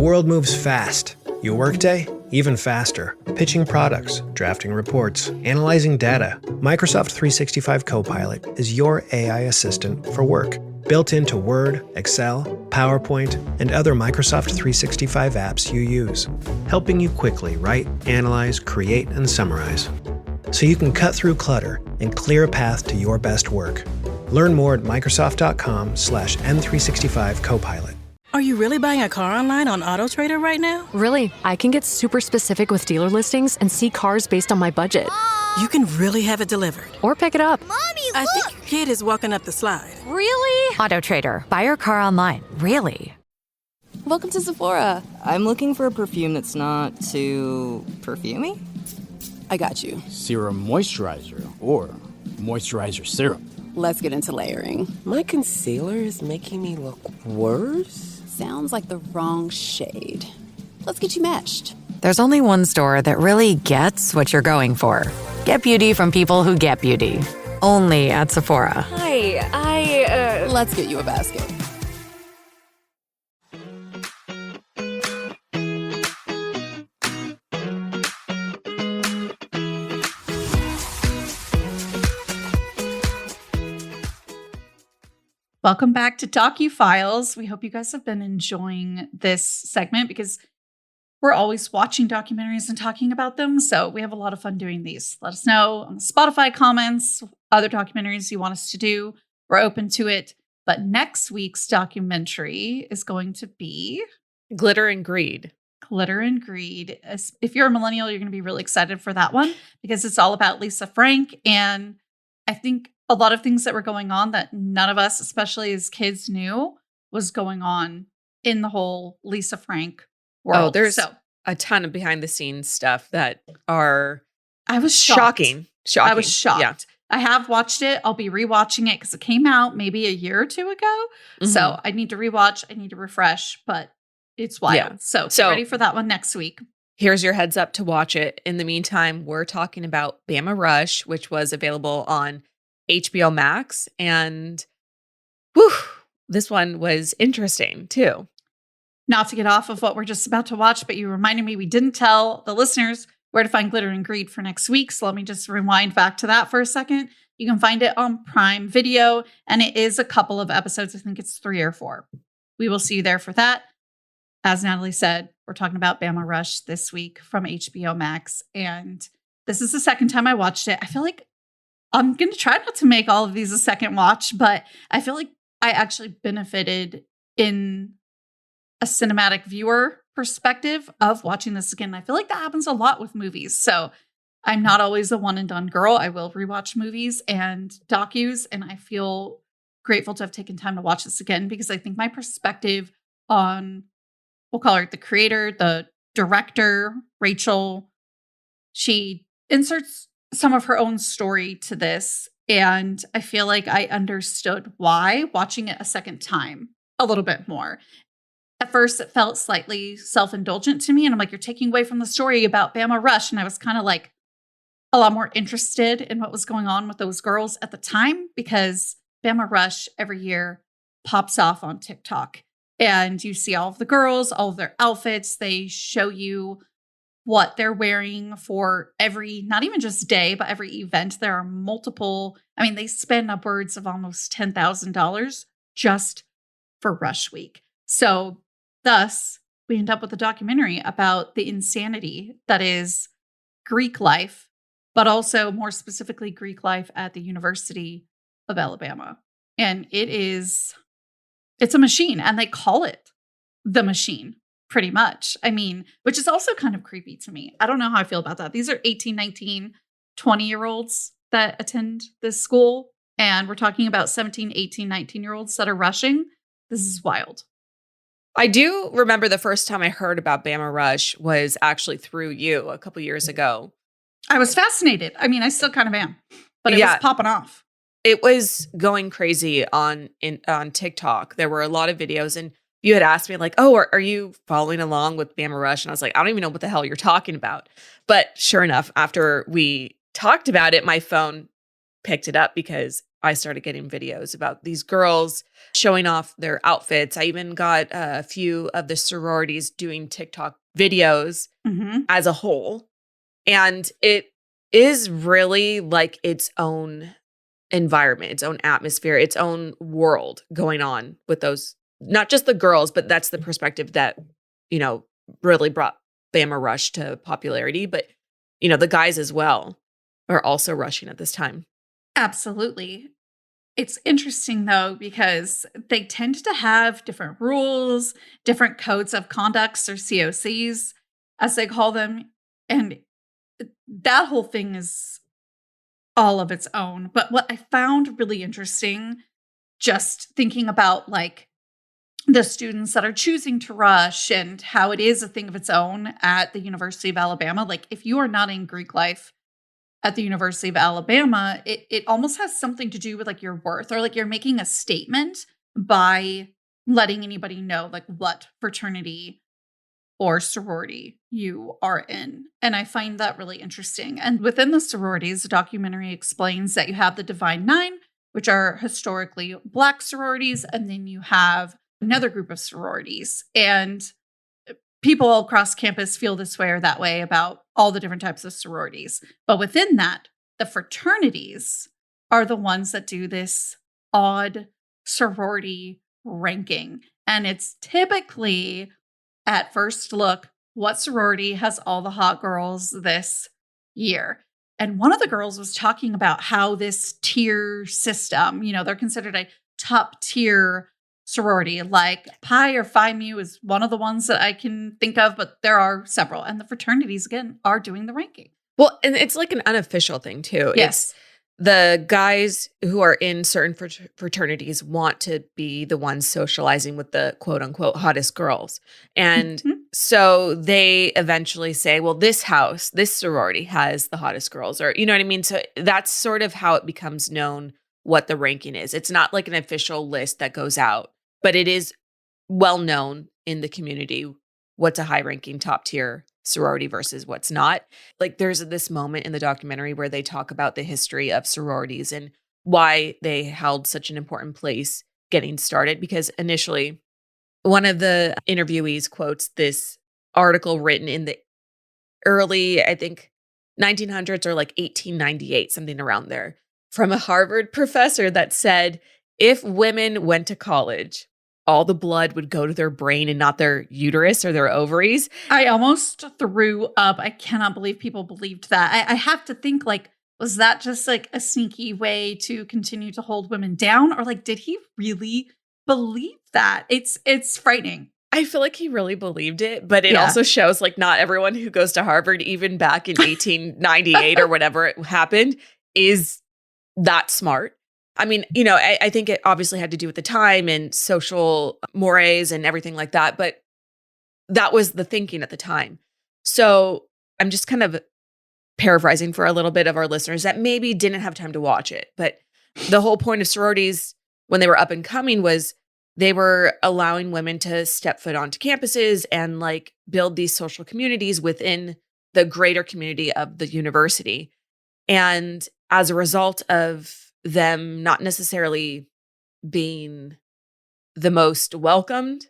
world moves fast. Your workday, even faster. Pitching products, drafting reports, analyzing data. Microsoft 365 Copilot is your AI assistant for work. Built into Word, Excel, PowerPoint, and other Microsoft 365 apps you use. Helping you quickly write, analyze, create, and summarize. So you can cut through clutter and clear a path to your best work. Learn more at Microsoft.com/M365 Copilot. Are you really buying a car online on AutoTrader right now? Really, I can get super specific with dealer listings and see cars based on my budget. Mom! You can really have it delivered. Or pick it up. Mommy, look! I think your kid is walking up the slide. Really? AutoTrader. Buy your car online. Really? Welcome to Sephora. I'm looking for a perfume that's not too perfumey. I got you. Serum moisturizer or moisturizer serum. Let's get into layering. My concealer is making me look worse. Sounds like the wrong shade. Let's get you matched. There's only one store that really gets what you're going for. Get beauty from people who get beauty. Only at Sephora. Hi, Let's get you a basket. Welcome back to DOCUFILES. We hope you guys have been enjoying this segment because we're always watching documentaries and talking about them. So we have a lot of fun doing these. Let us know on the Spotify comments, other documentaries you want us to do. We're open to it. But next week's documentary is going to be Glitter and Greed. Glitter and Greed. If you're a millennial, you're going to be really excited for that one because it's all about Lisa Frank. And I think a lot of things that were going on that none of us, especially as kids, knew was going on in the whole Lisa Frank world. Oh, there's a ton of behind the scenes stuff that are I was shocked. Shocking. I was shocked. Yeah. I have watched it. I'll be rewatching it because it came out maybe a year or two ago. Mm-hmm. So I need to rewatch. I need to refresh, but it's wild. Yeah. So get ready for that one next week. Here's your heads up to watch it. In the meantime, we're talking about Bama Rush, which was available on HBO Max. And whew, this one was interesting too. Not to get off of what we're just about to watch, but you reminded me we didn't tell the listeners where to find Glitter and Greed for next week. So let me just rewind back to that for a second. You can find it on Prime Video, and it is a couple of episodes. I think it's 3 or 4. We will see you there for that. As Natalie said, we're talking about Bama Rush this week from HBO Max. And this is the second time I watched it. I feel like I'm going to try not to make all of these a second watch, but I feel like I actually benefited in a cinematic viewer perspective of watching this again. I feel like that happens a lot with movies. So I'm not always a one and done girl. I will rewatch movies and docus, and I feel grateful to have taken time to watch this again because I think my perspective on, we'll call her the creator, the director, Rachel, she inserts some of her own story to this. And I feel like I understood why watching it a second time a little bit more. At first, it felt slightly self-indulgent to me. And I'm like, you're taking away from the story about Bama Rush. And I was kind of like a lot more interested in what was going on with those girls at the time because Bama Rush every year pops off on TikTok. And you see all of the girls, all of their outfits. They show you what they're wearing for every, not even just day, but every event. There are multiple, they spend upwards of almost $10,000 just for Rush Week. So thus, we end up with a documentary about the insanity that is Greek life, but also more specifically Greek life at the University of Alabama. And it's a machine, and they call it the machine. Pretty much. Which is also kind of creepy to me. I don't know how I feel about that. These are 18, 19, 20-year-olds that attend this school. And we're talking about 17, 18, 19-year-olds that are rushing. This is wild. I do remember the first time I heard about Bama Rush was actually through you a couple years ago. I was fascinated. I still kind of am. But it was popping off. It was going crazy on TikTok. There were a lot of videos, and you had asked me like, oh, are you following along with Bama Rush? And I was like, I don't even know what the hell you're talking about. But sure enough, after we talked about it, my phone picked it up because I started getting videos about these girls showing off their outfits. I even got a few of the sororities doing TikTok videos as a whole. And it is really like its own environment, its own atmosphere, its own world going on with those, not just the girls, but that's the perspective that, you know, really brought Bama Rush to popularity. But, you know, the guys as well are also rushing at this time. Absolutely. It's interesting though, because they tend to have different rules, different codes of conducts or COCs, as they call them. And that whole thing is all of its own. But what I found really interesting, just thinking about like the students that are choosing to rush and how it is a thing of its own at the University of Alabama. Like if you are not in Greek life at the University of Alabama, it almost has something to do with like your worth, or like you're making a statement by letting anybody know like what fraternity or sorority you are in. And I find that really interesting. And within the sororities, the documentary explains that you have the Divine Nine, which are historically Black sororities, and then you have another group of sororities. And people across campus feel this way or that way about all the different types of sororities. But within that, the fraternities are the ones that do this odd sorority ranking. And it's typically, at first look, what sorority has all the hot girls this year? And one of the girls was talking about how this tier system, you know, they're considered a top tier sorority, like Pi or Phi Mu is one of the ones that I can think of, but there are several. And the fraternities, again, are doing the ranking. Well, and it's like an unofficial thing too. Yes. It's the guys who are in certain fraternities want to be the ones socializing with the quote unquote hottest girls. And so they eventually say, well, this house, this sorority has the hottest girls, or, you know what I mean? So that's sort of how it becomes known what the ranking is. It's not like an official list that goes out, but it is well known in the community what's a high ranking top tier sorority versus what's not. Like there's this moment in the documentary where they talk about the history of sororities and why they held such an important place getting started. Because initially, one of the interviewees quotes this article written in the early, I think, 1900s or like 1898, something around there, from a Harvard professor that said, if women went to college, all the blood would go to their brain and not their uterus or their ovaries. I almost threw up. I cannot believe people believed that. I have to think, like, was that just like a sneaky way to continue to hold women down? Or like, did he really believe that? It's frightening. I feel like he really believed it, but it also shows like not everyone who goes to Harvard, even back in 1898 or whatever it happened, is that smart. I mean, you know, I think it obviously had to do with the time and social mores and everything like that, but that was the thinking at the time. So I'm just kind of paraphrasing for a little bit of our listeners that maybe didn't have time to watch it. But the whole point of sororities when they were up and coming was they were allowing women to step foot onto campuses and like build these social communities within the greater community of the university. And as a result of them not necessarily being the most welcomed,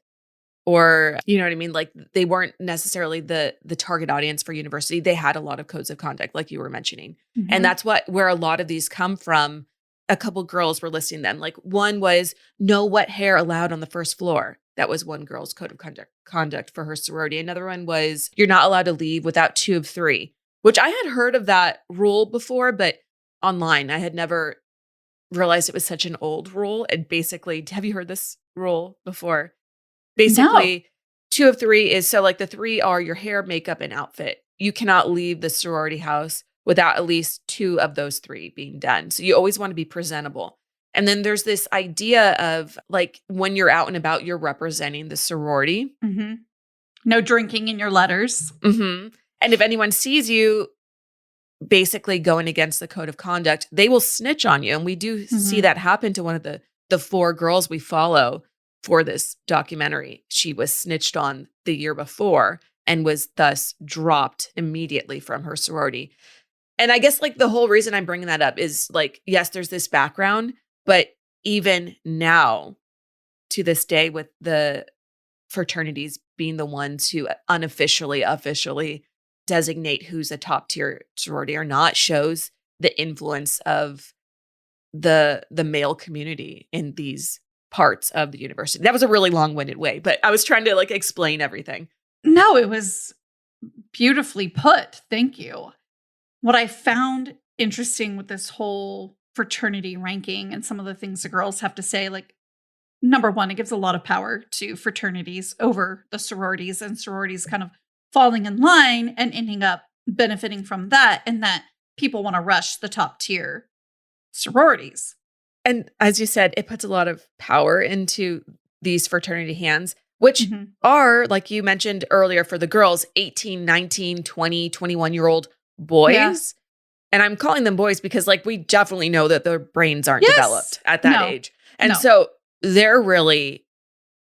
or, you know what I mean? Like they weren't necessarily the target audience for university. They had a lot of codes of conduct, like you were mentioning. And that's where a lot of these come from. A couple girls were listing them. Like one was no wet hair allowed on the first floor. That was one girl's code of conduct for her sorority. Another one was you're not allowed to leave without 2 of 3, which I had heard of that rule before, but online. I had never realized it was such an old rule. And basically, have you heard this rule before? Basically, no. 2 of 3 is, so like the 3 are your hair, makeup, and outfit. You cannot leave the sorority house without at least 2 of those 3 being done. So you always want to be presentable. And then there's this idea of like when you're out and about, you're representing the sorority. No drinking in your letters. And if anyone sees you basically going against the code of conduct, they will snitch on you. And we do see that happen to one of the 4 girls we follow for this documentary. She was snitched on the year before and was thus dropped immediately from her sorority. And I guess like the whole reason I'm bringing that up is like, yes, there's this background, But even now, to this day, with the fraternities being the ones who officially designate who's a top tier sorority or not, shows the influence of the male community in these parts of the university. That was a really long-winded way, but I was trying to like explain everything. No, it was beautifully put. Thank you. What I found interesting with this whole fraternity ranking and some of the things the girls have to say, like, number one, it gives a lot of power to fraternities over the sororities, and sororities kind of falling in line and ending up benefiting from that, and that people want to rush the top tier sororities. And as you said, it puts a lot of power into these fraternity hands, which are, like you mentioned earlier, for the girls, 18, 19, 20, 21-year-old boys. Yeah. And I'm calling them boys because like we definitely know that their brains aren't developed at that age. And so they're really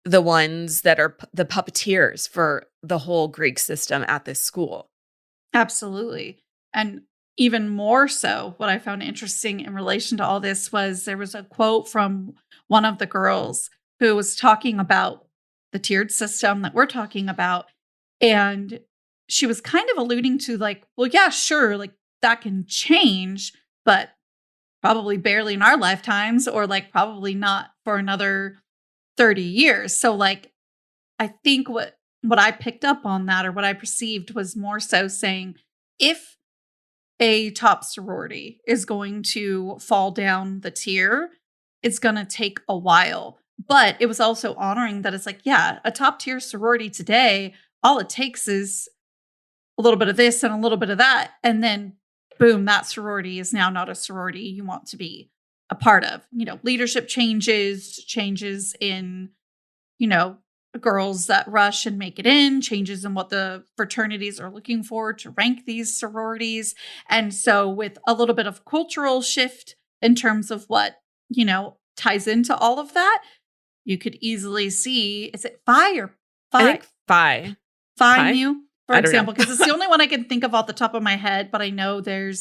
the ones that are the puppeteers for the whole Greek system at this school. Absolutely. And even more so, what I found interesting in relation to all this was there was a quote from one of the girls who was talking about the tiered system that we're talking about. And she was kind of alluding to like, well, yeah, sure, like that can change, but probably barely in our lifetimes, or like probably not for another 30 years. So like, I think what I picked up on that, or what I perceived, was more so saying, if a top sorority is going to fall down the tier, it's going to take a while. But it was also honoring that it's like, yeah, a top tier sorority today, all it takes is a little bit of this and a little bit of that. And then boom, that sorority is now not a sorority you want to be a part of. You know, leadership changes in, you know, girls that rush and make it in, changes in what the fraternities are looking for to rank these sororities. And so with a little bit of cultural shift in terms of what, you know, ties into all of that, you could easily see, is it Phi or Phi? I think Phi. Phi Mu, for example, because it's the know. only one I can think of off the top of my head, but I know there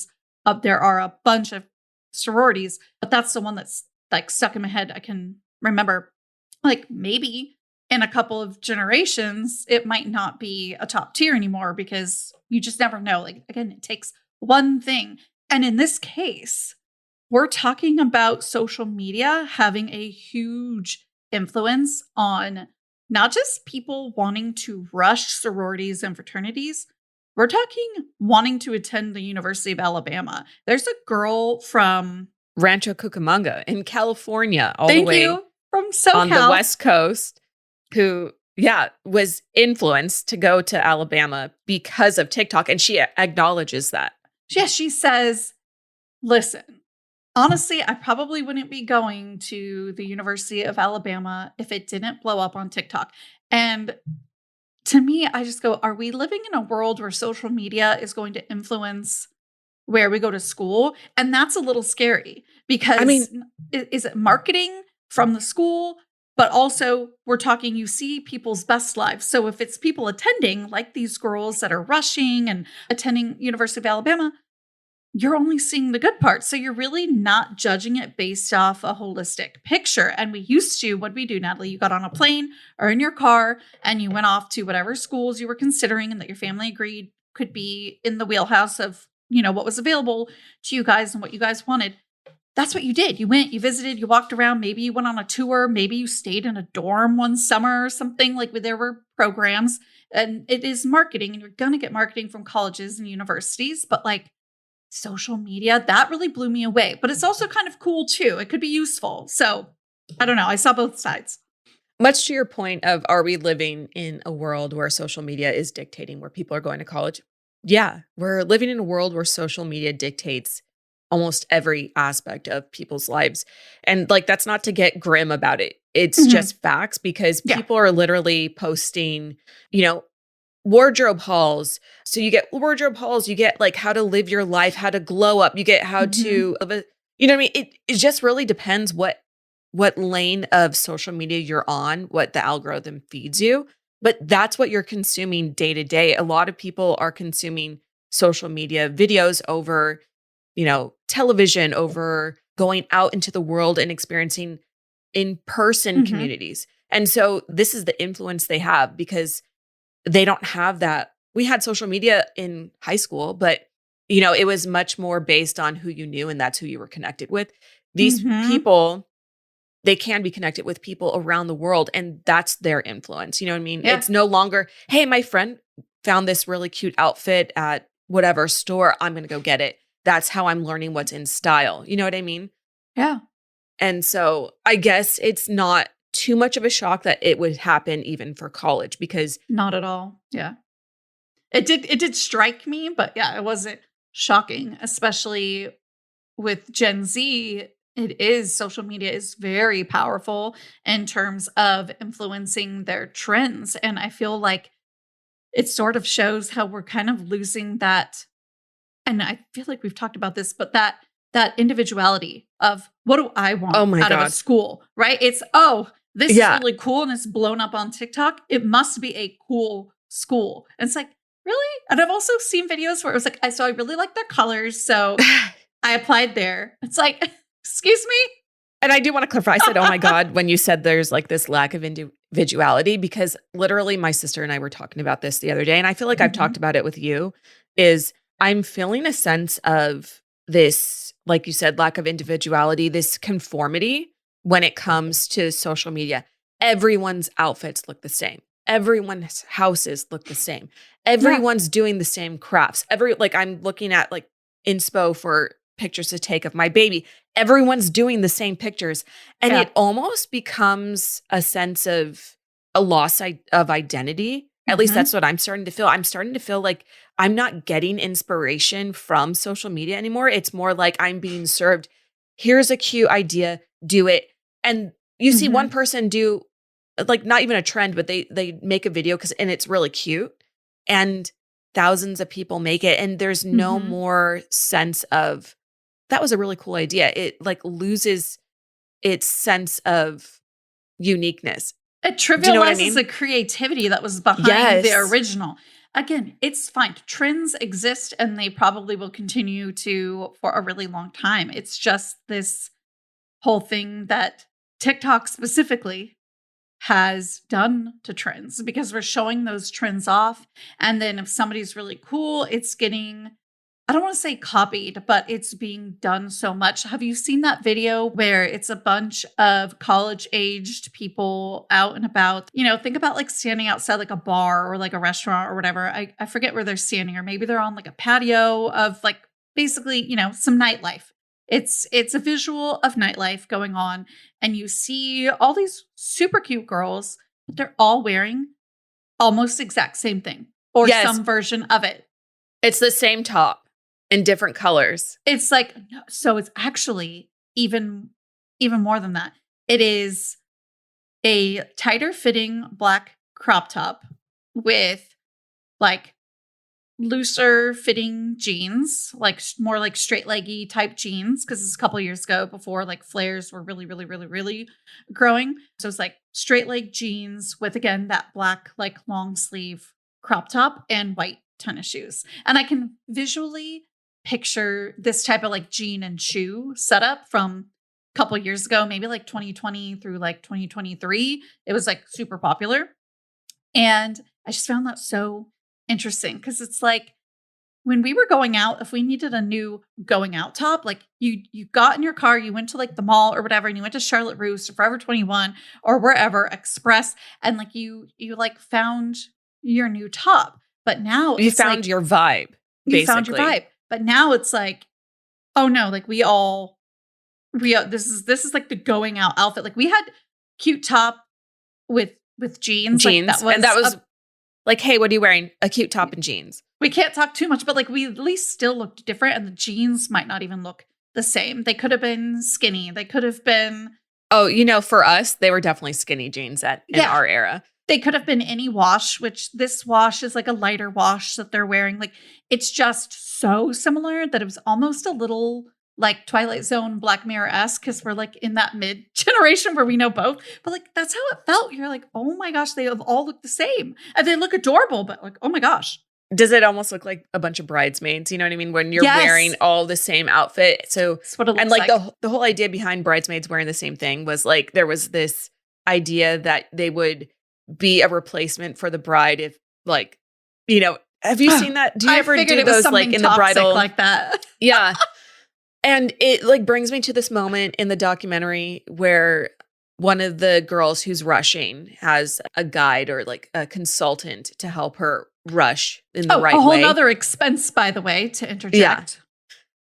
are a bunch of sororities, but that's the one that's like stuck in my head. I can remember, like, maybe in a couple of generations, it might not be a top tier anymore, because you just never know. Like, again, it takes one thing. And in this case, we're talking about social media having a huge influence on not just people wanting to rush sororities and fraternities. We're talking wanting to attend the University of Alabama. There's a girl from Rancho Cucamonga in California, all the way from SoCal on the West Coast, who, was influenced to go to Alabama because of TikTok. And she acknowledges that. Yeah, she says, listen, honestly, I probably wouldn't be going to the University of Alabama if it didn't blow up on TikTok. And to me, I just go, are we living in a world where social media is going to influence where we go to school? And that's a little scary, because I mean, is it marketing from the school? But also, we're talking, you see people's best lives. So if it's people attending, like these girls that are rushing and attending University of Alabama, you're only seeing the good parts. So you're really not judging it based off a holistic picture. And we used to, what'd we do, Natalie? You got on a plane or in your car and you went off to whatever schools you were considering and that your family agreed could be in the wheelhouse of, you know, what was available to you guys and what you guys wanted. That's what you did. You went, you visited, you walked around. Maybe you went on a tour. Maybe you stayed in a dorm one summer or something. Like, there were programs, and it is marketing, and you're going to get marketing from colleges and universities. But like, social media, that really blew me away. But it's also kind of cool too. It could be useful. So I don't know. I saw both sides. Much to your point of, are we living in a world where social media is dictating where people are going to college? Yeah, we're living in a world where social media dictates almost every aspect of people's lives. And like, that's not to get grim about it. It's just facts, because people are literally posting, you know, wardrobe hauls. So you get wardrobe hauls, you get like how to live your life, how to glow up, you get how to, you know what I mean? It just really depends what lane of social media you're on, what the algorithm feeds you. But that's what you're consuming day to day. A lot of people are consuming social media videos over, you know, television, over going out into the world and experiencing in-person communities. And so this is the influence they have because they don't have that. We had social media in high school, but it was much more based on who you knew and that's who you were connected with. These people, they can be connected with people around the world and that's their influence. You know what I mean? Yeah. It's no longer, hey, my friend found this really cute outfit at whatever store. I'm going to go get it. That's how I'm learning what's in style. You know what I mean? Yeah. And so I guess it's not too much of a shock that it would happen even for college because not at all. Yeah. It did strike me, but yeah, it wasn't shocking, especially with Gen Z. Social media is very powerful in terms of influencing their trends. And I feel like it sort of shows how we're kind of losing that. And I feel like we've talked about this, but that individuality of what do I want out of a school, right? It's, this is really cool and it's blown up on TikTok. It must be a cool school. And it's like, really? And I've also seen videos where it was like, I really like their colors. So I applied there. It's like, excuse me? And I do want to clarify, I said, oh my God, when you said there's like this lack of individuality, because literally my sister and I were talking about this the other day. And I feel like I've talked about it with you, is I'm feeling a sense of this, like you said, lack of individuality, this conformity when it comes to social media. Everyone's outfits look the same. Everyone's houses look the same. Everyone's doing the same crafts. I'm looking at like inspo for pictures to take of my baby. Everyone's doing the same pictures. And it almost becomes a sense of a loss of identity. At least that's what I'm starting to feel. I'm starting to feel like I'm not getting inspiration from social media anymore. It's more like I'm being served, here's a cute idea, do it. And you see one person do, like, not even a trend, but they make a video and it's really cute. And thousands of people make it. And there's no more sense of, that was a really cool idea. It like loses its sense of uniqueness. It trivializes the creativity that was behind the original. Again, it's fine. Trends exist and they probably will continue to for a really long time. It's just this whole thing that TikTok specifically has done to trends because we're showing those trends off. And then if somebody's really cool, it's getting, I don't want to say copied, but it's being done so much. Have you seen that video where it's a bunch of college-aged people out and about? Think about like standing outside like a bar or like a restaurant or whatever. I forget where they're standing, or maybe they're on like a patio of like basically, some nightlife. It's a visual of nightlife going on, and you see all these super cute girls, but they're all wearing almost exact same thing or some version of it. It's the same top in different colors. It's like, so it's actually even more than that. It is a tighter fitting black crop top with like looser fitting jeans, like more like straight leggy type jeans, because it's a couple years ago before like flares were really, really, really, really growing. So it's like straight leg jeans with, again, that black like long sleeve crop top and white tennis shoes. And I can visually picture this type of like jean and shoe setup from a couple years ago, maybe like 2020 through like 2023. It was like super popular. And I just found that so interesting because it's like when we were going out, if we needed a new going out top, like you got in your car, you went to like the mall or whatever, and you went to Charlotte Russe or Forever 21 or wherever, Express, and like you like found your new top. But now you found like, your vibe. You found your vibe. But now it's like, oh no, like this is like the going out outfit. Like we had cute top with jeans. Like that was like, hey, what are you wearing? A cute top and jeans. We can't talk too much, but like we at least still looked different, and the jeans might not even look the same. They could have been skinny. They could have been. Oh, for us, they were definitely skinny jeans in our era. They could have been any wash, which this wash is like a lighter wash that they're wearing. Like it's just so similar that it was almost a little like Twilight Zone, Black Mirror-esque, because we're like in that mid generation where we know both. But like that's how it felt. You're like, oh my gosh, they have all look the same, and they look adorable. But like, oh my gosh. Does it almost look like a bunch of bridesmaids? You know what I mean? When you're wearing all the same outfit. So, That's what it looks and like the whole idea behind bridesmaids wearing the same thing was like, there was this idea that they would be a replacement for the bride if like, you know, have you seen that? Do you ever do those like in the bridal like that? Yeah. And it like brings me to this moment in the documentary where one of the girls who's rushing has a guide or like a consultant to help her rush in the right way. A whole nother expense, by the way, to interject. Yeah.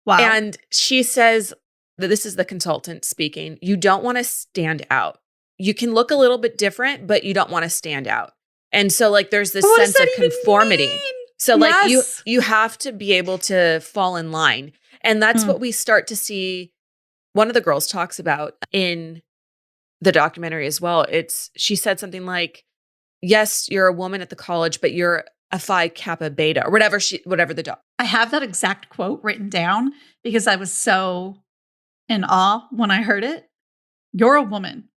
Wow. And she says that this is the consultant speaking. You don't want to stand out. You can look a little bit different, but you don't want to stand out. And so like there's this sense of conformity. So like you have to be able to fall in line. And that's what we start to see. One of the girls talks about in the documentary as well. She said something like, yes, you're a woman at the college, but you're a Phi Kappa Beta or whatever I have that exact quote written down because I was so in awe when I heard it. You're a woman,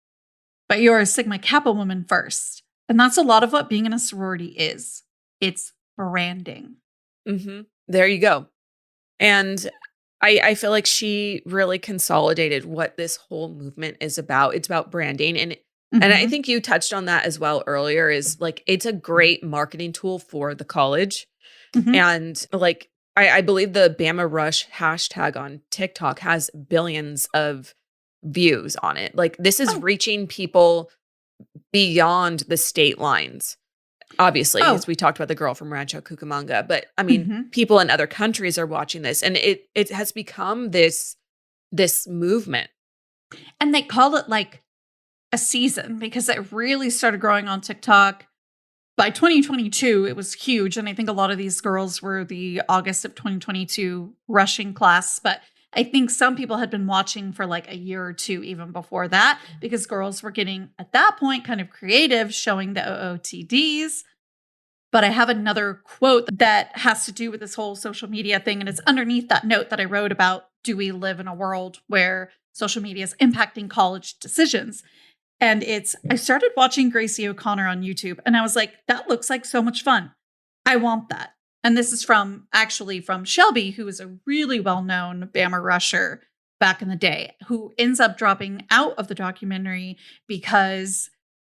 but you're a Sigma Kappa woman first. And that's a lot of what being in a sorority is. It's branding. Mm-hmm. There you go. And I feel like she really consolidated what this whole movement is about. It's about branding. And I think you touched on that as well earlier, is like, it's a great marketing tool for the college. And like, I believe the Bama Rush hashtag on TikTok has billions of views on it. Like this is reaching people beyond the state lines. Obviously, as we talked about the girl from Rancho Cucamonga, but I mean, people in other countries are watching this, and it has become this movement. And they call it like a season because it really started growing on TikTok. By 2022, it was huge, and I think a lot of these girls were the August of 2022 rushing class, but I think some people had been watching for like a year or two even before that because girls were getting, at that point, kind of creative, showing the OOTDs. But I have another quote that has to do with this whole social media thing, and it's underneath that note that I wrote about, do we live in a world where social media is impacting college decisions? And I started watching Gracie O'Connor on YouTube, and I was like, that looks like so much fun. I want that. And this is from Shelby, who is a really well-known Bama rusher back in the day, who ends up dropping out of the documentary because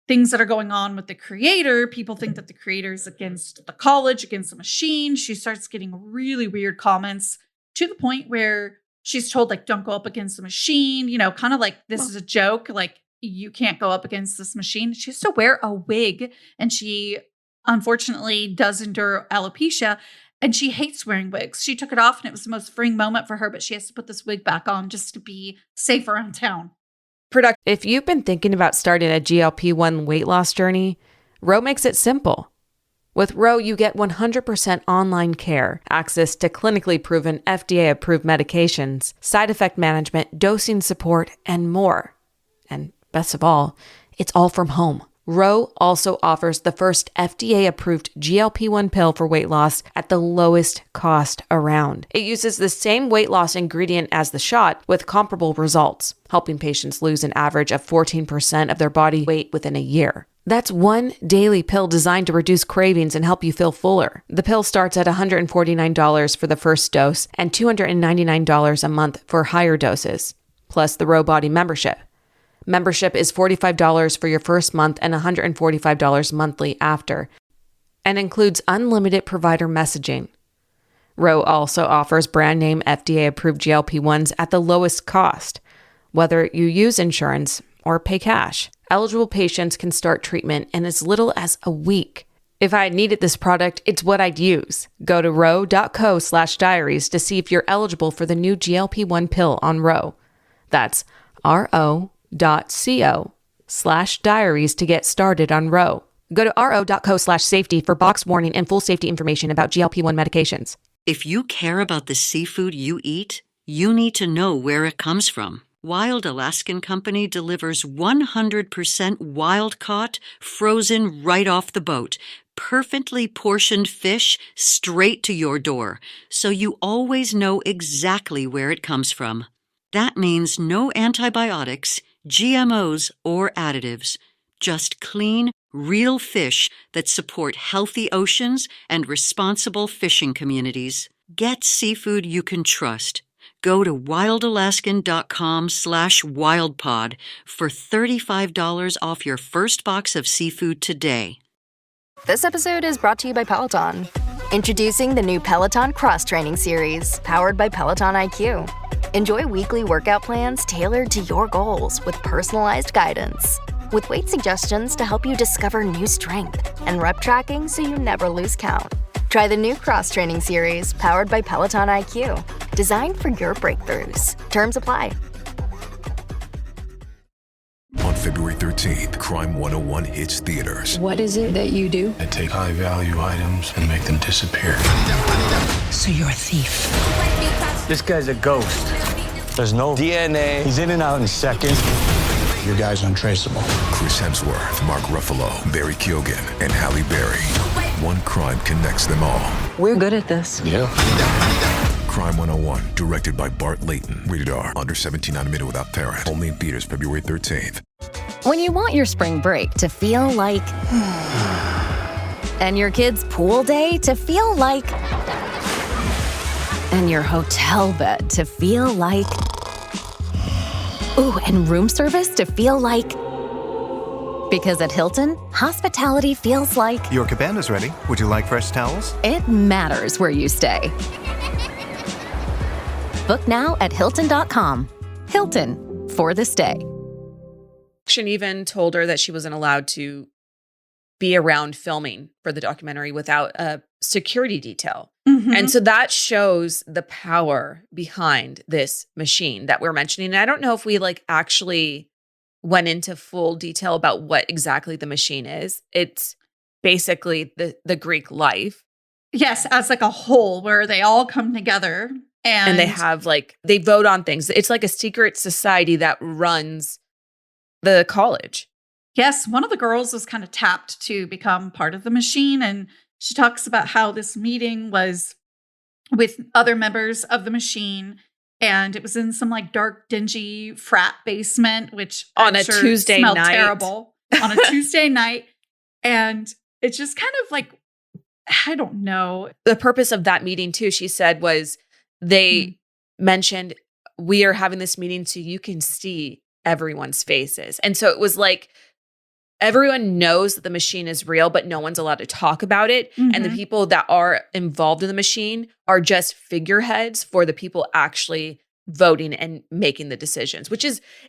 things that are going on with the creator, people think that the creator is against the college, against the machine. She starts getting really weird comments to the point where she's told, like, don't go up against the machine, kind of like this is a joke, like, you can't go up against this machine. She has to wear a wig, and she unfortunately does endure alopecia, and she hates wearing wigs. She took it off, and it was the most freeing moment for her, but she has to put this wig back on just to be safe around town. If you've been thinking about starting a GLP-1 weight loss journey, Ro makes it simple. With Ro, you get 100% online care, access to clinically proven FDA-approved medications, side effect management, dosing support, and more. And best of all, it's all from home. Ro also offers the first FDA-approved GLP-1 pill for weight loss at the lowest cost around. It uses the same weight loss ingredient as the shot with comparable results, helping patients lose an average of 14% of their body weight within a year. That's one daily pill designed to reduce cravings and help you feel fuller. The pill starts at $149 for the first dose and $299 a month for higher doses, plus the Ro Body membership. Membership is $45 for your first month and $145 monthly after, and includes unlimited provider messaging. Ro also offers brand name FDA-approved GLP-1s at the lowest cost, whether you use insurance or pay cash. Eligible patients can start treatment in as little as a week. If I had needed this product, it's what I'd use. Go to ro.co/diaries to see if you're eligible for the new GLP-1 pill on Ro. That's ro.co/diaries to get started on Ro. Go to ro.co/safety for box warning and full safety information about GLP-1 medications. If you care about the seafood you eat, you need to know where it comes from. Wild Alaskan Company delivers 100% wild-caught, frozen right off the boat, perfectly portioned fish straight to your door, so you always know exactly where it comes from. That means no antibiotics, GMOs, or additives. Just clean, Real fish that support healthy oceans and responsible fishing communities. Get seafood you can trust. Go to wildalaskan.com/wildpod for $35 off your first box of seafood today. This episode is brought to you by Peloton. Introducing the new Peloton Cross Training Series, powered by Peloton IQ. Enjoy weekly workout plans tailored to your goals with personalized guidance. With weight suggestions to help you discover new strength and rep tracking so you never lose count. Try the new Cross Training Series, powered by Peloton IQ. Designed for your breakthroughs. Terms apply. On February 13th, Crime 101 hits theaters. What is it that you do? I take high-value items and make them disappear. So you're a thief. This guy's a ghost. There's no DNA. He's in and out in seconds. Your guy's untraceable. Chris Hemsworth, Mark Ruffalo, Barry Keoghan, and Halle Berry. One crime connects them all. We're good at this. Yeah. Crime 101, directed by Bart Layton. Rated R, under 17 on admitted without parent. Only in theaters February 13th. When you want your spring break to feel like... and your kids' pool day to feel like... and your hotel bed to feel like... ooh, and room service to feel like... because at Hilton, hospitality feels like... Your cabana's ready. Would you like fresh towels? It matters where you stay. Book now at Hilton.com. Hilton, for the stay. Even told her that she wasn't allowed to be around filming for the documentary without a security detail. Mm-hmm. And so that shows the power behind this machine that we're mentioning. And I don't know if we actually went into full detail about what exactly the machine is. It's basically the Greek life. Yes, as a whole where they all come together and they have they vote on things. It's like a secret society that runs the college. Yes, one of the girls was kind of tapped to become part of the machine, and she talks about how this meeting was with other members of the machine, and it was in some dark, dingy frat basement, which on a Tuesday smelled night, terrible on a Tuesday night, and it's just kind of I don't know. The purpose of that meeting too, she said, was they mentioned we are having this meeting so you can see everyone's faces, and so it was everyone knows that the machine is real, but no one's allowed to talk about it. Mm-hmm. And the people that are involved in the machine are just figureheads for the people actually voting and making the decisions,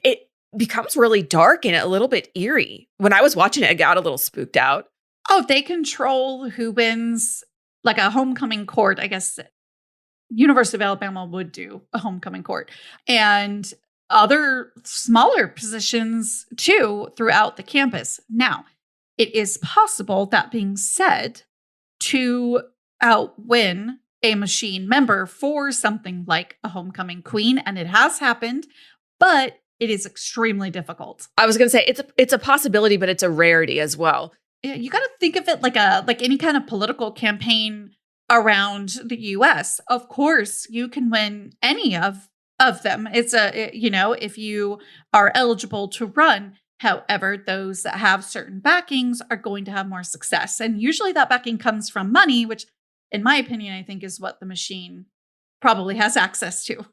it becomes really dark and a little bit eerie. When I was watching it, I got a little spooked out. Oh, they control who wins, a homecoming court, I guess. University of Alabama would do a homecoming court. And other smaller positions too throughout the campus. Now, it is possible, that being said, to outwin a machine member for something like a homecoming queen, and it has happened, but it is extremely difficult. I was going to say it's a possibility, but it's a rarity as well. You got to think of it like any kind of political campaign around the US. Of course, you can win any of them. It's if you are eligible to run. However, those that have certain backings are going to have more success. And usually that backing comes from money, which in my opinion, I think is what the machine probably has access to.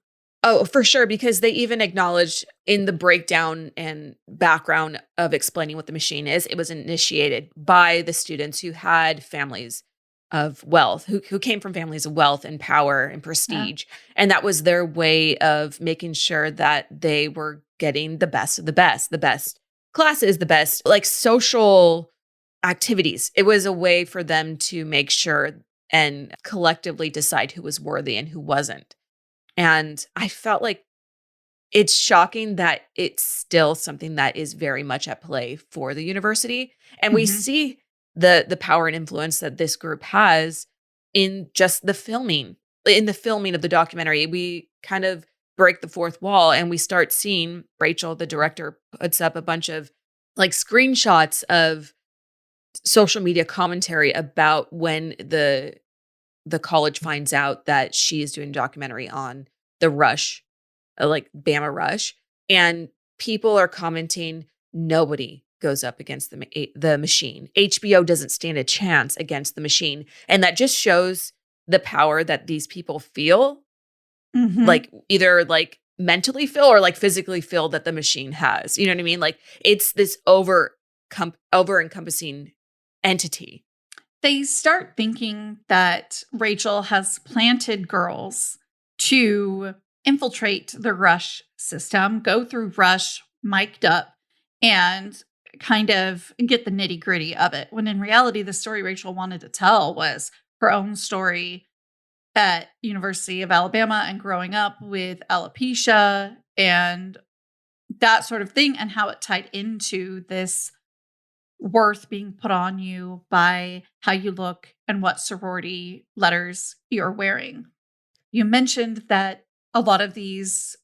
Oh, for sure. Because they even acknowledged in the breakdown and background of explaining what the machine is, it was initiated by the students who had families of wealth, who came from families of wealth and power and prestige. Yeah. And that was their way of making sure that they were getting the best of the best classes, the best social activities. It was a way for them to make sure and collectively decide who was worthy and who wasn't. And I felt like it's shocking that it's still something that is very much at play for the university. And we see the power and influence that this group has in just the filming of the documentary. We kind of break the fourth wall and we start seeing Rachel, the director, puts up a bunch of screenshots of social media commentary about when the college finds out that she is doing a documentary on the rush, Bama rush. And people are commenting, nobody goes up against the machine. HBO doesn't stand a chance against the machine. And that just shows the power that these people feel, like either like mentally feel or like physically feel that the machine has. You know what I mean? Like it's this over encompassing entity. They start thinking that Rachel has planted girls to infiltrate the Rush system, go through Rush mic'd up, and kind of get the nitty gritty of it. When in reality, the story Rachel wanted to tell was her own story at University of Alabama and growing up with alopecia and that sort of thing, and how it tied into this worth being put on you by how you look and what sorority letters you're wearing. You mentioned that a lot of these,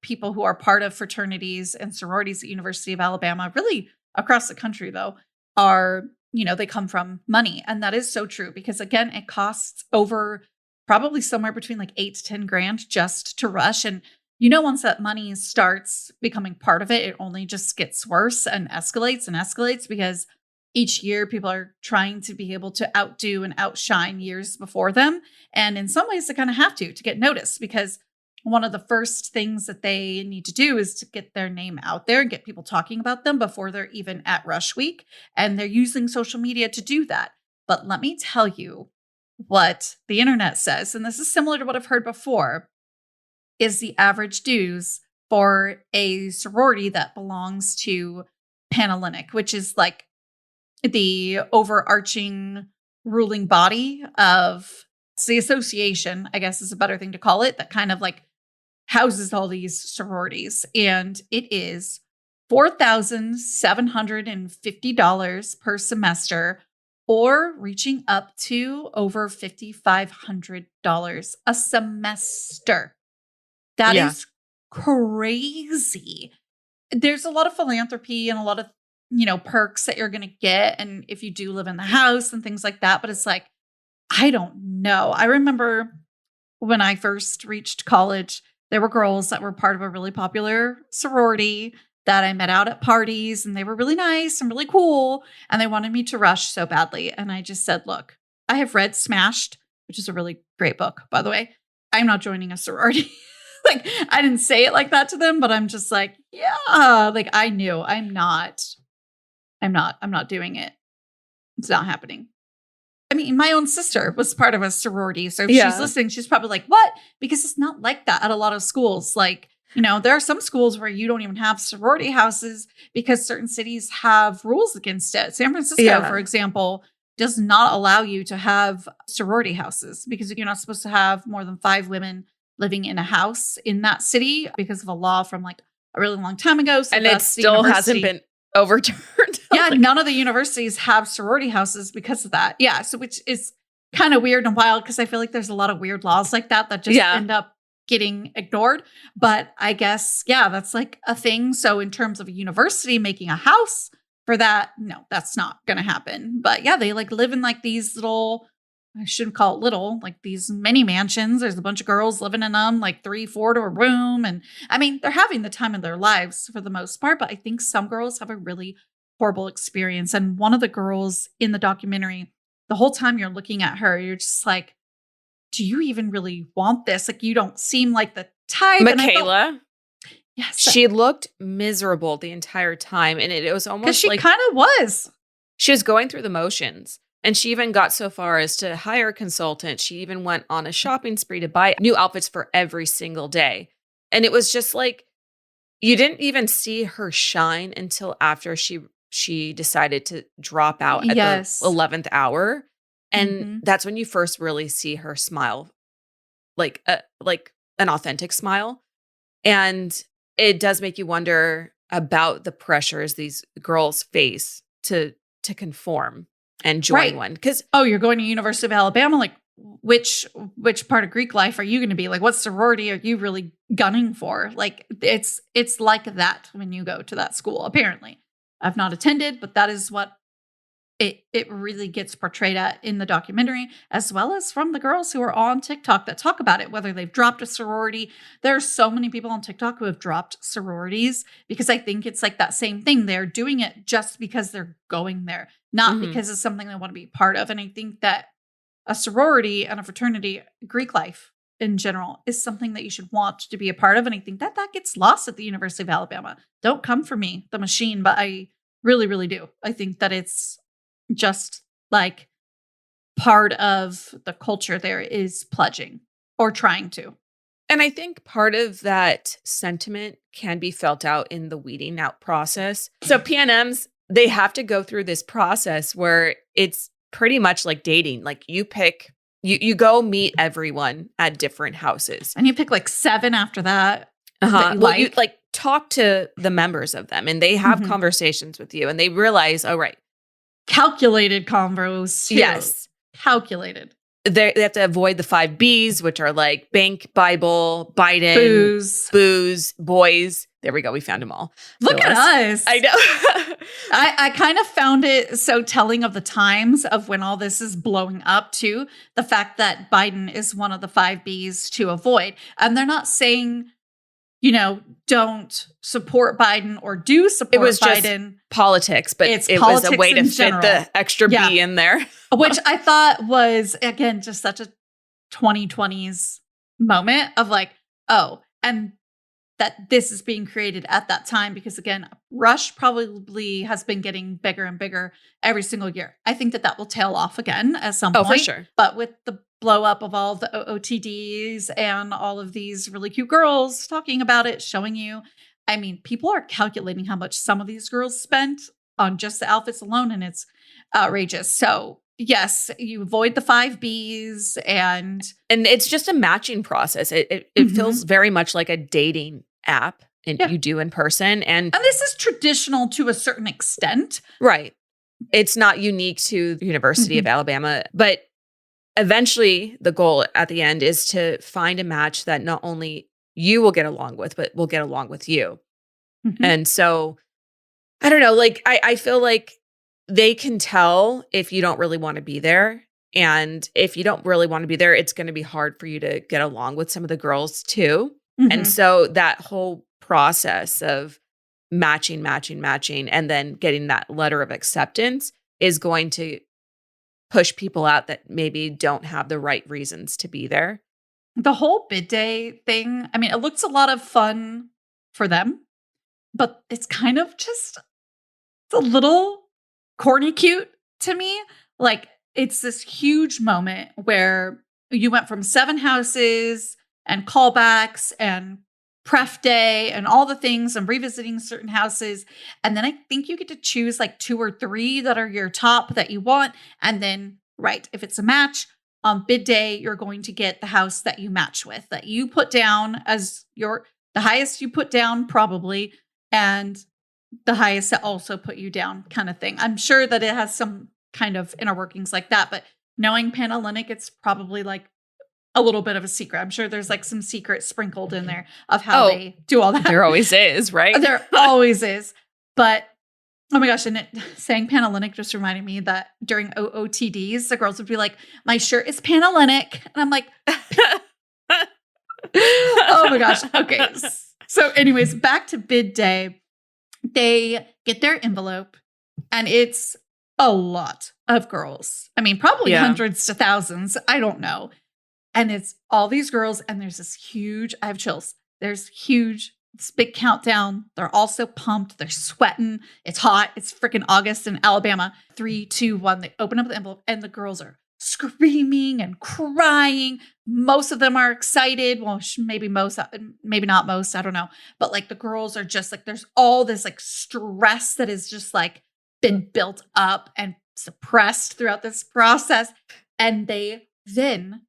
people who are part of fraternities and sororities at University of Alabama, really across the country though, are, they come from money. And that is so true because again, it costs over probably somewhere between like 8 to 10 grand just to rush. And once that money starts becoming part of it, it only just gets worse and escalates because each year people are trying to be able to outdo and outshine years before them. And in some ways they kind of have to get noticed, because one of the first things that they need to do is to get their name out there and get people talking about them before they're even at Rush Week. And they're using social media to do that. But let me tell you what the internet says, and this is similar to what I've heard before, is the average dues for a sorority that belongs to Panhellenic, which is like the overarching ruling body of the association, I guess is a better thing to call it, that kind of like houses all these sororities. And it is $4,750 per semester, or reaching up to over $5,500 a semester. That is crazy. There's a lot of philanthropy and a lot of, perks that you're going to get. And if you do live in the house and things like that, but it's like, I don't know. I remember when I first reached college, there were girls that were part of a really popular sorority that I met out at parties, and they were really nice and really cool. And they wanted me to rush so badly. And I just said, look, I have read Smashed, which is a really great book, by the way. I'm not joining a sorority. Like, I didn't say it like that to them, but I'm just like, yeah, like I knew I'm not doing it. It's not happening. I mean, my own sister was part of a sorority. So if she's listening, she's probably like, what? Because it's not like that at a lot of schools. Like, there are some schools where you don't even have sorority houses because certain cities have rules against it. San Francisco, for example, does not allow you to have sorority houses because you're not supposed to have more than 5 women living in a house in that city because of a law from like a really long time ago. So and it still hasn't been overturned. Yeah, none of the universities have sorority houses because of that. Yeah, so which is kind of weird and wild because I feel like there's a lot of weird laws like that just end up getting ignored. But I guess, that's like a thing. So in terms of a university making a house for that, no, that's not going to happen. But yeah, they like live in like these little, I shouldn't call it little, like these mini mansions. There's a bunch of girls living in them, like 3-4 to a room. And I mean, they're having the time of their lives for the most part, but I think some girls have a really horrible experience. And one of the girls in the documentary, the whole time you're looking at her, you're just like, do you even really want this? Like, you don't seem like the type. Michaela. Yes. She looked miserable the entire time. And it was almost she like kind of was. She was going through the motions. And she even got so far as to hire a consultant. She even went on a shopping spree to buy new outfits for every single day. And it was just like, you didn't even see her shine until after she decided to drop out at the 11th hour. And that's when you first really see her smile, like an authentic smile. And it does make you wonder about the pressures these girls face to conform and join one. Because you're going to University of Alabama, like which part of Greek life are you going to be? Like, what sorority are you really gunning for? Like, it's like that when you go to that school. Apparently, I've not attended, but that is what it really gets portrayed in the documentary, as well as from the girls who are on TikTok that talk about it, whether they've dropped a sorority. There are so many people on TikTok who have dropped sororities because I think it's like that same thing. They're doing it just because they're going there, not because it's something they want to be part of. And I think that a sorority and a fraternity, Greek life in general, is something that you should want to be a part of. And I think that gets lost at the University of Alabama. Don't come for me, the machine, but I really, really do. I think that it's just like part of the culture there is pledging or trying to. And I think part of that sentiment can be felt out in the weeding out process. So PNMs, they have to go through this process where it's pretty much like dating. Like you you go meet everyone at different houses. And you pick like 7 after that. Well, you like talk to the members of them and they have conversations with you and they realize, oh, right. Calculated convos. Too. Yes. Calculated. They have to avoid the 5 B's, which are like bank, Bible, Biden, booze, boys. There we go. We found them all. Look at us. I know. I kind of found it so telling of the times of when all this is blowing up too. The fact that Biden is one of the 5 B's to avoid. And they're not saying, don't support Biden or do support Biden. It was just politics, but it was a way to fit the extra B in there. Which I thought was, again, just such a 2020s moment of like, oh, and that this is being created at that time because, again, Rush probably has been getting bigger and bigger every single year. I think that will tail off again at some point. Oh, for sure. But with the blow up of all of the OOTDs and all of these really cute girls talking about it, showing you, I mean, people are calculating how much some of these girls spent on just the outfits alone, and it's outrageous. So yes, you avoid the 5 B's and it's just a matching process. It feels very much like a dating app and you do in person. And this is traditional to a certain extent. Right. It's not unique to the University of Alabama, but eventually the goal at the end is to find a match that not only you will get along with, but will get along with you. And so I don't know, like I feel like they can tell if you don't really want to be there. And if you don't really want to be there, it's going to be hard for you to get along with some of the girls too. And so that whole process of matching, and then getting that letter of acceptance is going to push people out that maybe don't have the right reasons to be there. The whole bid day thing, I mean, it looks a lot of fun for them, but it's kind of just a little corny cute to me. Like, it's this huge moment where you went from 7 houses and callbacks and pref day and all the things and revisiting certain houses. And then I think you get to choose like 2 or 3 that are your top that you want. And then, right, if it's a match on bid day, you're going to get the house that you match with, that you put down as the highest you put down probably, and the highest that also put you down kind of thing. I'm sure that it has some kind of inner workings like that, but knowing Panhellenic, it's probably like a little bit of a secret. I'm sure there's like some secret sprinkled in there of how they do all that. There always is, right? There always is. But oh my gosh, and saying Panhellenic just reminded me that during OOTDs, the girls would be like, my shirt is Panhellenic. And I'm like, oh my gosh. Okay. So anyways, back to bid day. They get their envelope and it's a lot of girls. I mean, probably hundreds to thousands. I don't know. And it's all these girls and there's this huge, I have chills. There's this big countdown. They're all so pumped. They're sweating. It's hot. It's freaking August in Alabama. 3, 2, 1. They open up the envelope and the girls are screaming and crying. Most of them are excited. Well, maybe most, maybe not most. I don't know. But like the girls are just like, there's all this like stress that is just like been built up and suppressed throughout this process. And they then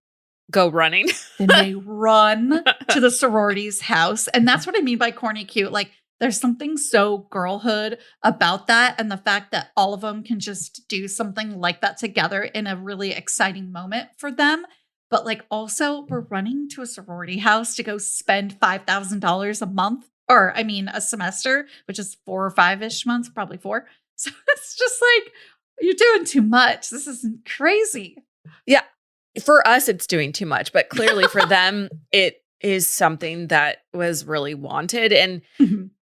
go running. Then they run to the sorority's house. And that's what I mean by corny cute. Like there's something so girlhood about that. And the fact that all of them can just do something like that together in a really exciting moment for them. But like also we're running to a sorority house to go spend $5,000 a month, or I mean a semester, which is 4 or 5-ish months, probably 4. So it's just like, You're doing too much. This is crazy. Yeah. For us, it's doing too much, but clearly for them, it is something that was really wanted. And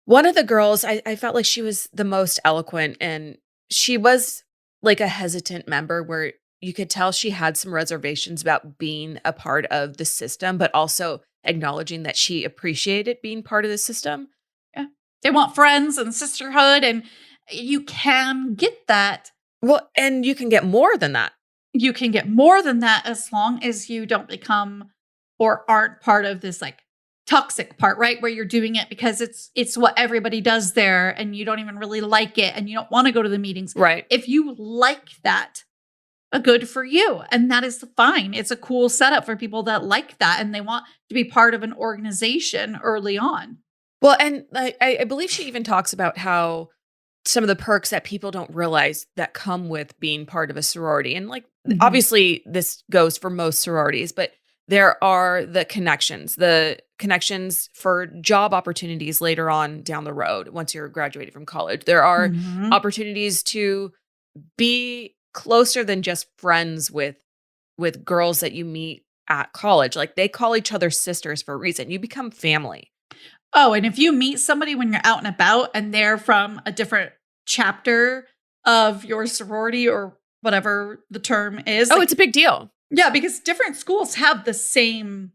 one of the girls, I felt like she was the most eloquent, and she was like a hesitant member where you could tell she had some reservations about being a part of the system, but also acknowledging that she appreciated being part of the system. Yeah. They want friends and sisterhood, and you can get that. Well, and you can get more than that. You can get more than that as long as you don't become or aren't part of this like toxic part, right? Where you're doing it because it's what everybody does there and you don't even really like it and you don't want to go to the meetings. Right. If you like that, good for you. And that is fine. It's a cool setup for people that like that and they want to be part of an organization early on. Well, and I believe she even talks about how some of the perks that people don't realize that come with being part of a sorority. And like, obviously this goes for most sororities, but there are the connections for job opportunities later on down the road once you're graduated from college. There are opportunities to be closer than just friends with girls that you meet at college. Like they call each other sisters for a reason. You become family. Oh, and if you meet somebody when you're out and about and they're from a different chapter of your sorority or whatever the term is. Oh, it's a big deal. Yeah, because different schools have the same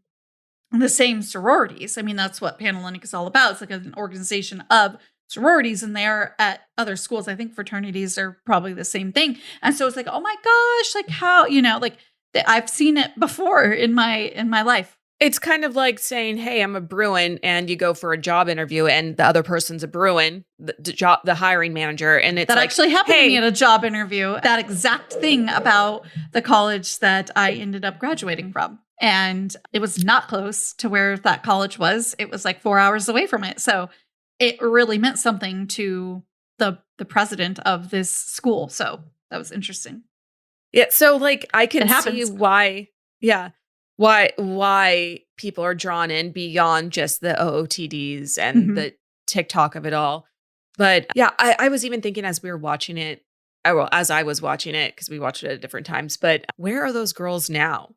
sororities. I mean, that's what Panhellenic is all about. It's like an organization of sororities, and they're at other schools. I think fraternities are probably the same thing. And so it's like, oh my gosh, like how, like I've seen it before in my life. It's kind of like saying, hey, I'm a Bruin, and you go for a job interview and the other person's a Bruin, the hiring manager. And it's that like, actually happened hey, to me at a job interview. That exact thing about the college that I ended up graduating from. And it was not close to where that college was. It was like 4 hours away from it. So it really meant something to the president of this school. So that was interesting. Yeah. So like I can see why people are drawn in beyond just the OOTDs and the TikTok of it all. But yeah, I was even thinking as we were watching it, as I was watching it, because we watched it at different times, but where are those girls now?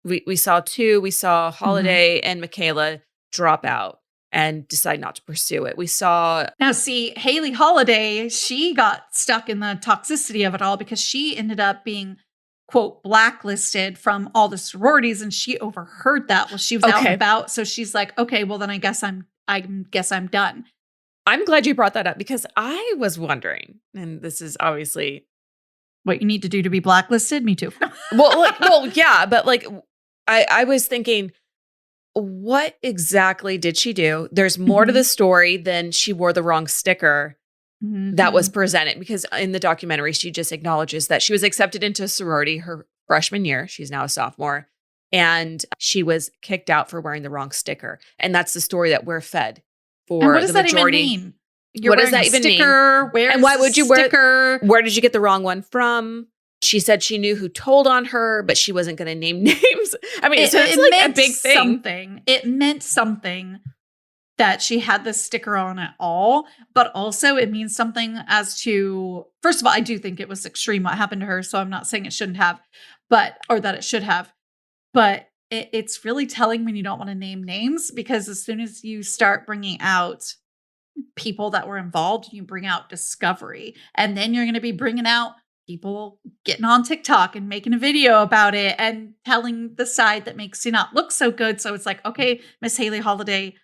We saw two. We saw Holiday and Michaela drop out and decide not to pursue it. We saw... Now, see, Haley Holiday, she got stuck in the toxicity of it all because she ended up being, quote, blacklisted from all the sororities, and she overheard that while she was out and about. So she's like, okay, well, then I guess I'm done. I'm glad you brought that up because I was wondering, and this is obviously... What you need to do to be blacklisted? Me too. well, yeah, but like, I was thinking... What exactly did she do? There's more to the story than she wore the wrong sticker that was presented, because in the documentary, she just acknowledges that she was accepted into a sorority her freshman year. She's now a sophomore, and she was kicked out for wearing the wrong sticker. And that's the story that we're fed for and what does the that majority. Even mean? You're what does that even sticker, mean? And why would you wear? Where did you get the wrong one from? She said she knew who told on her, but she wasn't going to name names. I mean, it's like a big thing. It meant something that she had this sticker on at all, but also it means something as to, first of all, I do think it was extreme what happened to her, so I'm not saying it shouldn't have, or that it should have, but it's really telling when you don't want to name names, because as soon as you start bringing out people that were involved, you bring out discovery, and then you're going to be bringing out people getting on TikTok and making a video about it and telling the side that makes you not look so good. So it's like, okay, Miss Haley Holiday,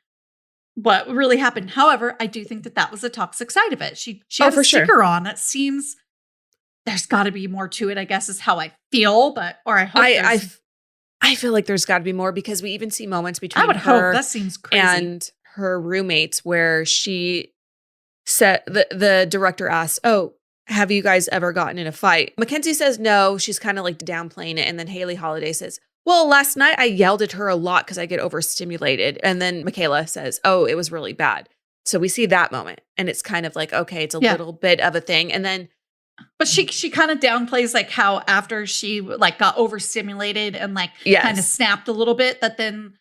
what really happened? However, I do think that was a toxic side of it. She had a sticker on. It seems there's got to be more to it, I guess, is how I feel, or I hope I feel like there's got to be more, because we even see moments between I would her hope. That seems crazy. And her roommates where she said, the director asks, oh, have you guys ever gotten in a fight? Mackenzie says no. She's kind of like downplaying it. And then Haley Holiday says, well, last night I yelled at her a lot because I get overstimulated. And then Michaela says, oh, it was really bad. So we see that moment. And it's kind of like, okay, it's a little bit of a thing. And then... But she kind of downplays like how after she like got overstimulated and like kind of snapped a little bit, that then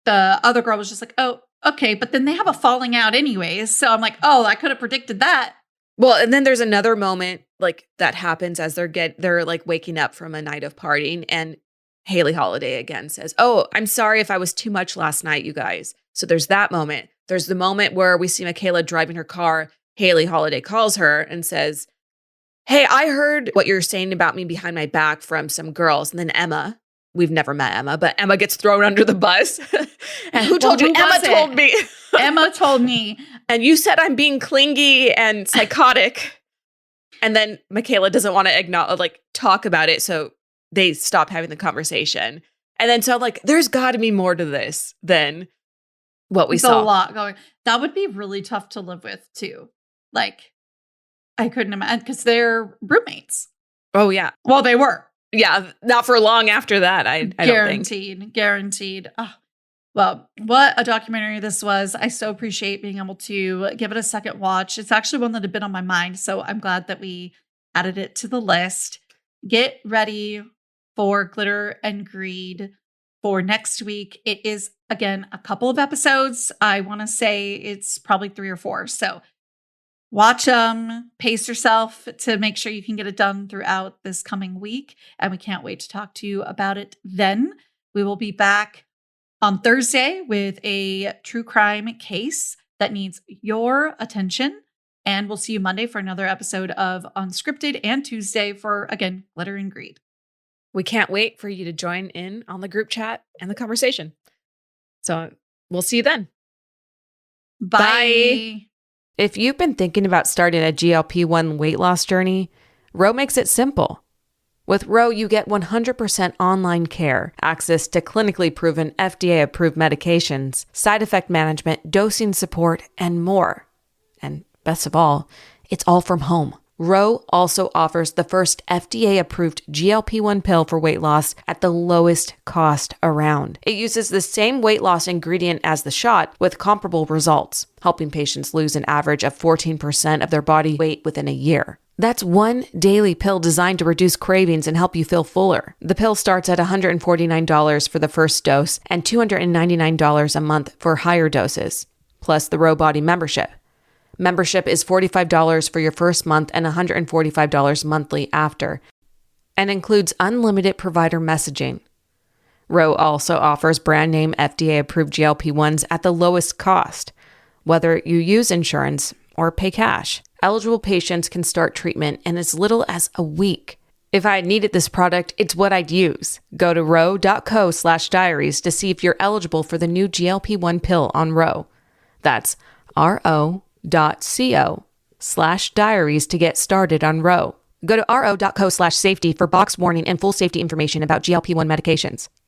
the other girl was just like, oh, okay. But then they have a falling out anyways. So I'm like, oh, I could have predicted that. Well, and then there's another moment like that happens as they're like waking up from a night of partying, and Haley Holiday again says, "Oh, I'm sorry if I was too much last night, you guys." So there's that moment. There's the moment where we see Michaela driving her car. Haley Holiday calls her and says, "Hey, I heard what you're saying about me behind my back from some girls." And then Emma, we've never met Emma, but Emma gets thrown under the bus. And who told you? Emma told me. Emma told me. And you said I'm being clingy and psychotic. And then Michaela doesn't want to acknowledge, talk about it. So they stop having the conversation. And then so I'm like, there's got to be more to this than what we saw. A lot going. That would be really tough to live with too. Like, I couldn't imagine, because they're roommates. Oh yeah. Well, they were. Yeah, not for long after that. I don't think. Guaranteed. Oh, well, what a documentary this was. I so appreciate being able to give it a second watch. It's actually one that had been on my mind, so I'm glad that we added it to the list. Get ready for Glitter and Greed for next week. It is, again, a couple of episodes. I want to say it's probably 3 or 4. So watch them, pace yourself to make sure you can get it done throughout this coming week. And we can't wait to talk to you about it then. We will be back on Thursday with a true crime case that needs your attention. And we'll see you Monday for another episode of Unscripted, and Tuesday for, again, Glitter and Greed. We can't wait for you to join in on the group chat and the conversation. So we'll see you then. Bye. If you've been thinking about starting a GLP-1 weight loss journey, Ro makes it simple. With Ro, you get 100% online care, access to clinically proven FDA-approved medications, side effect management, dosing support, and more. And best of all, it's all from home. Ro also offers the first FDA-approved GLP-1 pill for weight loss at the lowest cost around. It uses the same weight loss ingredient as the shot with comparable results, helping patients lose an average of 14% of their body weight within a year. That's one daily pill designed to reduce cravings and help you feel fuller. The pill starts at $149 for the first dose and $299 a month for higher doses, plus the Ro Body membership. Membership is $45 for your first month and $145 monthly after, and includes unlimited provider messaging. Ro also offers brand name FDA-approved GLP-1s at the lowest cost, whether you use insurance or pay cash. Eligible patients can start treatment in as little as a week. If I had needed this product, it's what I'd use. Go to ro.co/diaries to see if you're eligible for the new GLP-1 pill on Ro. That's ro.co/diaries to get started on Ro. Go to ro.co/safety for box warning and full safety information about GLP-1 medications.